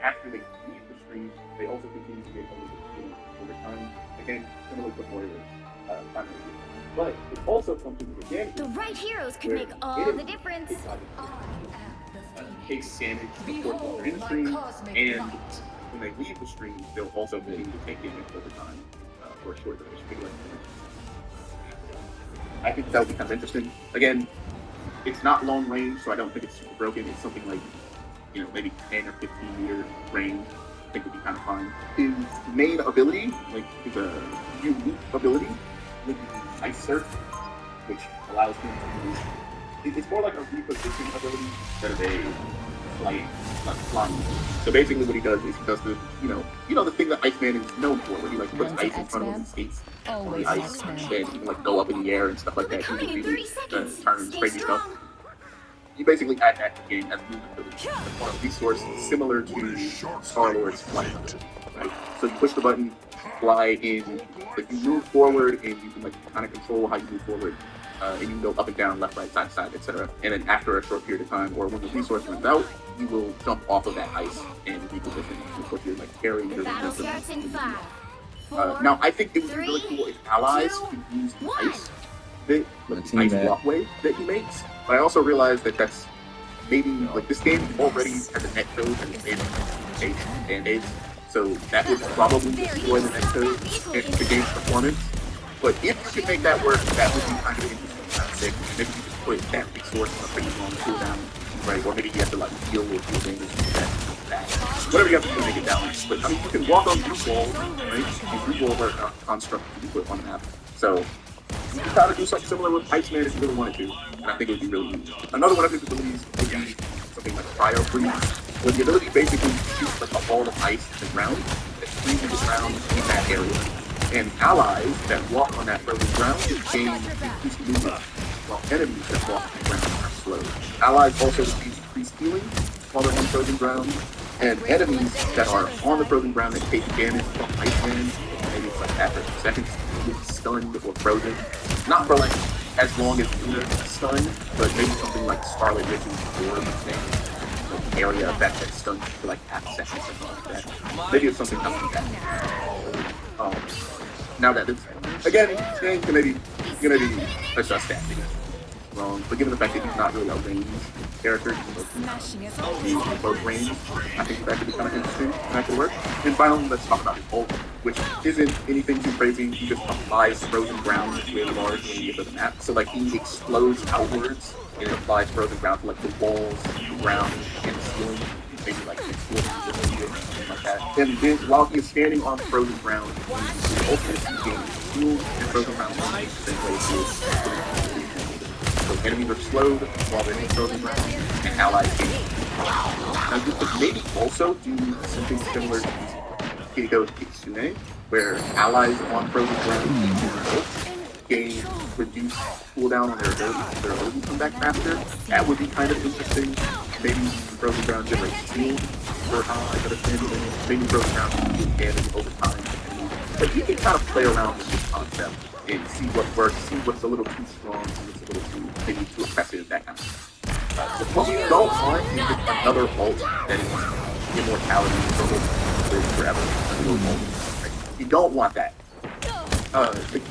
after they leave the stream, they also continue to get a little bit of healing over time. Again, similar to Moira's primary heal. But it also functions as a damage. The right heroes can make all the difference. Takes damage before they're in the stream, and when they leave the stream, they'll also continue to take damage over time for a short duration. I think that would be kind of interesting. Again, it's not long range, so I don't think it's super broken. It's something like, maybe 10 or 15 meter range. I think would be kind of fine. His main ability, is a unique ability, with the Ice Surf, which allows him to use. It's more like a reposition ability instead of a flying. So basically, what he does is he does the, the thing that Iceman is known for, where he puts ice in front of him and skates on the ice, and he can go up in the air and stuff like that. He can really turn crazy stuff. You basically add that to the game as a new ability, a resource similar to Star-Lord's flight ability, right? So you push the button, fly in, you move forward, and you can kind of control how you move forward. And you can go up and down, left, right, side, side, etc. And then after a short period of time, or when the resource runs out, you will jump off of that ice and reposition. Of course, you're carrying your momentum. Now, I think it would be really cool if allies could use the ice bit, the ice walkway that he makes. But I also realized that that's maybe this game already has a net code and it's made band-aids. So that would probably destroy the net code and the game's performance. But if you could make that work, that would be kind of interesting, kind of sick. Maybe you could put that resource on a pretty long cooldown, right? Or maybe you have to deal with your damage that. Whatever you have to do to make it down. But I mean, you can walk on blue walls, right? And blue walls are a construct you put on the map. So you can try to do something similar with Iceman if you really wanted to, and I think it would be really neat. Another one of his abilities would be something like Cryo Freeze, where the ability basically shoots a ball of ice to the ground that freezes the ground in that area. And allies that walk on that frozen ground gain increased movement, while enemies that walk on the ground are slowed. Allies also receive increased healing while they're on frozen ground, and enemies that are on the frozen ground that take damage from Iceman, maybe it's after 2 seconds, get stunned or frozen. Not for as long as Luna stunned, but maybe something like Scarlet Witch's Orb thing, area effect that stuns for half a second or something like that. Maybe it's something like that. Now that it's, again, you can maybe adjust that wrong, but given the fact that he's not really a range character, he's both range, I think that could be kind of interesting, and that could work. And finally, let's talk about his ult, which isn't anything too crazy. He just applies frozen ground really large when you get to the map. So he explodes outwards and it applies frozen ground to the walls, the ground, and the ceiling. Maybe something like that. And then while he is standing on the frozen ground, the ultimate gains fuel and frozen ground the same way he is. So enemies are slowed while they're in frozen ground, and allies gain. Now you could maybe also do something similar to Kiriko's Kitsune, where allies on frozen ground gain reduced cooldown on their ability to come back faster. That would be kind of interesting. Maybe frozen ground generates heal for allies that are standing. Maybe frozen ground can do damage over time. But you can kind of play around with this concept and see what works, see what's a little too strong, see what's a little too, maybe too oppressive, that kind of stuff. So what you don't want is just another ult that is immortality forever. Right? You don't want that.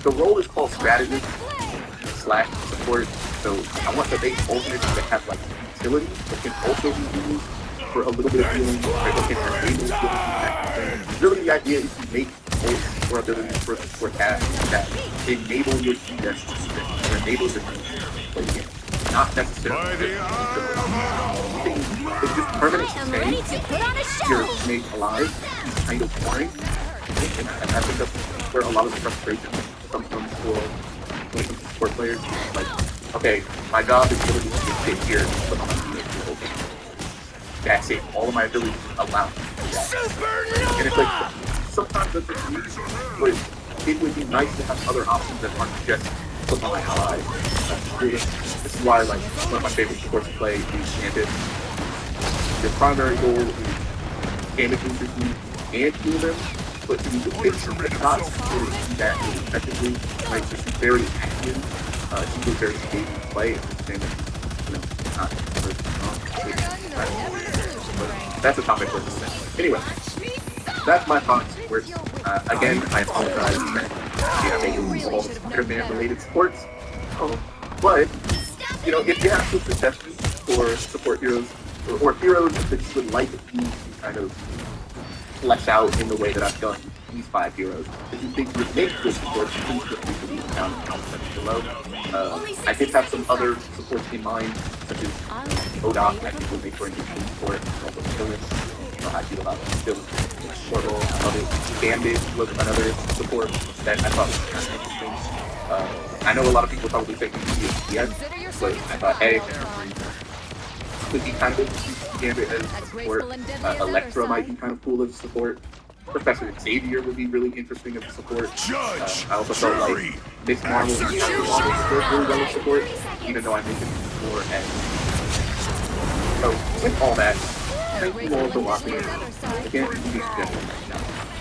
The role is called strategist / support, so I want the base ultimates that have utility, but can also be used for a little bit of healing, or enable healing. Really, the idea is to make ults or abilities for tasks that enable your CS or enable your play the game. Not necessarily. It's just permanent stay. Your mate alive is kind of boring. And I think that's where a lot of the frustration comes from when it comes to support players. Okay, my job is literally to sit here and put on my teammates open. That's it. All of my abilities allow me to do that. And it's sometimes that's a need, but it would be nice to have other options that aren't just put on my allies. This is why one of my favorite supports to play is Gambit. Your primary goal is damage increasing and heal them. But to hit some red shots, really do that really effectively. Right? So she's very active. She's very stable to play. And not very strong. but that's a topic worth discussing. Anyway, that's my thoughts. Again, I apologize that making all the Spider-Man related sports. But if you have some suggestions for support heroes or heroes that you would like me to kind of flesh out in the way that I've done these 5 heroes, if you think would make good supports, please feel free to leave them down in the comment section below. I did have some other supports in mind, such as Odoc. I think would make for a good team support. Also Stillness. I don't know how I feel about Stillness. Portal, I love it. Bandit was another support that I thought was kind of interesting. I know a lot of people probably think yes, but I thought, hey, could be kind of interesting. Gambit as support. Electro might be kind of cool as support. Professor Xavier would be really interesting as a support. I also felt like Miss Marvel and Captain Marvel support really well as support, even though I mentioned it before. And so, with all that, thank you all for watching. Again, you need to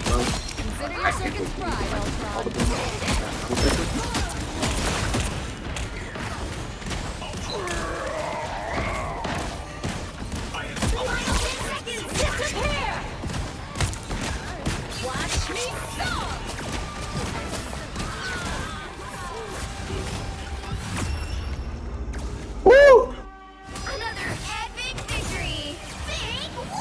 well, I can't wait to all the things. Woo! Another epic victory! Big win!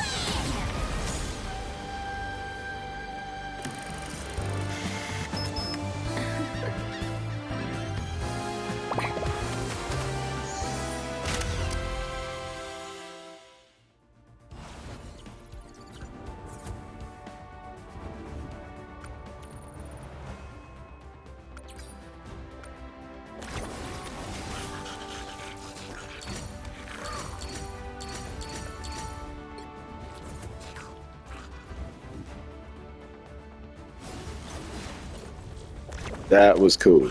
That was cool.